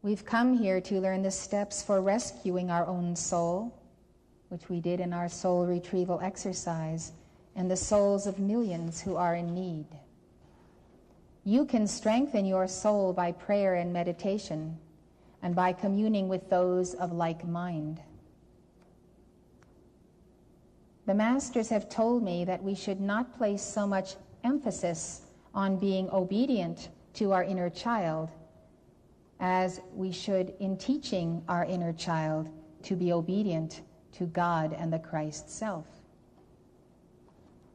We've come here to learn the steps for rescuing our own soul, which we did in our soul retrieval exercise, and the souls of millions who are in need. You can strengthen your soul by prayer and meditation, and by communing with those of like mind. The masters have told me that we should not place so much emphasis on being obedient to our inner child as we should in teaching our inner child to be obedient to God and the Christ self.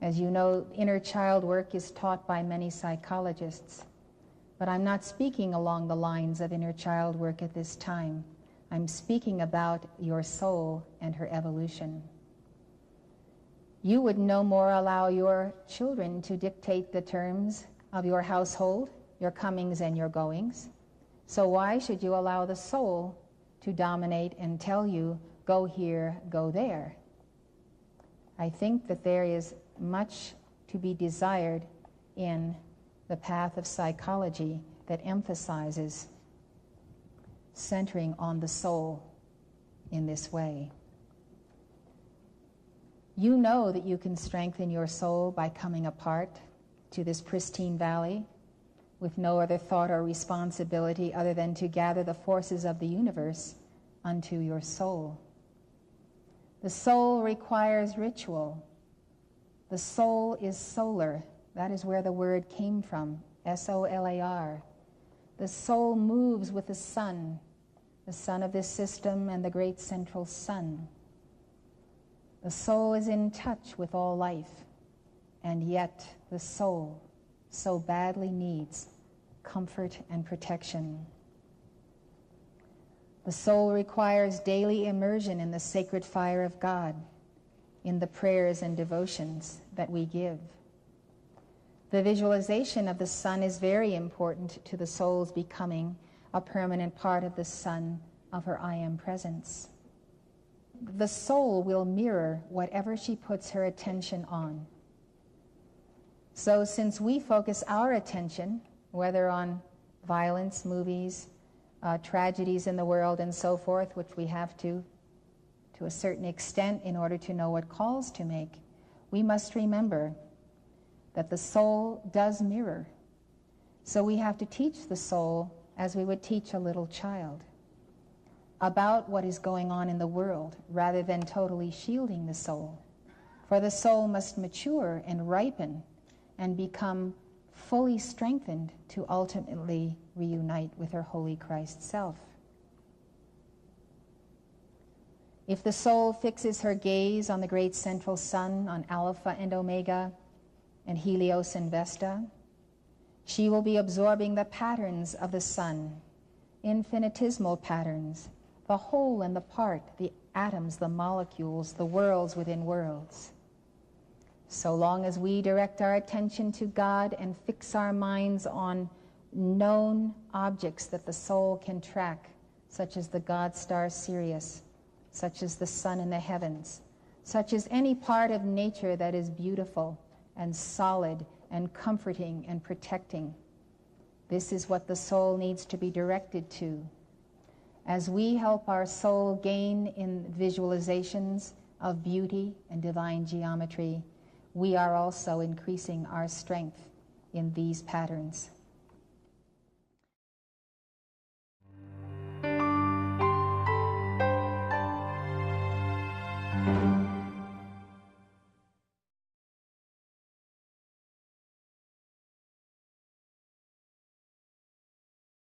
As you know, inner child work is taught by many psychologists, but I'm not speaking along the lines of inner child work at this time. I'm speaking about your soul and her evolution. You would no more allow your children to dictate the terms of your household, your comings and your goings. So why should you allow the soul to dominate and tell you, go here, go there? I think that there is much to be desired in the path of psychology that emphasizes centering on the soul in this way. You know that you can strengthen your soul by coming apart to this pristine valley with no other thought or responsibility other than to gather the forces of the universe unto your soul. The soul requires ritual. The soul is solar. That is where the word came from, S-O-L-A-R. The soul moves with the sun of this system and the great central sun. The soul is in touch with all life, and yet the soul so badly needs comfort and protection. The soul requires daily immersion in the sacred fire of God, in the prayers and devotions that we give. The visualization of the sun is very important to the soul's becoming a permanent part of the sun of her I Am presence. The soul will mirror whatever she puts her attention on. So since we focus our attention, whether on violence, movies, tragedies in the world and so forth, which we have to a certain extent in order to know what calls to make, we must remember that the soul does mirror. So we have to teach the soul as we would teach a little child about what is going on in the world rather than totally shielding the soul. For the soul must mature and ripen and become fully strengthened to ultimately reunite with her holy Christ self. If the soul fixes her gaze on the great central sun, on Alpha and Omega, and Helios and Vesta, she will be absorbing the patterns of the sun, infinitesimal patterns, the whole and the part, the atoms, the molecules, the worlds within worlds. So long as we direct our attention to God and fix our minds on known objects that the soul can track, such as the god star Sirius, such as the sun in the heavens, such as any part of nature that is beautiful and solid and comforting and protecting. This is what the soul needs to be directed to. As we help our soul gain in visualizations of beauty and divine geometry, we are also increasing our strength in these patterns.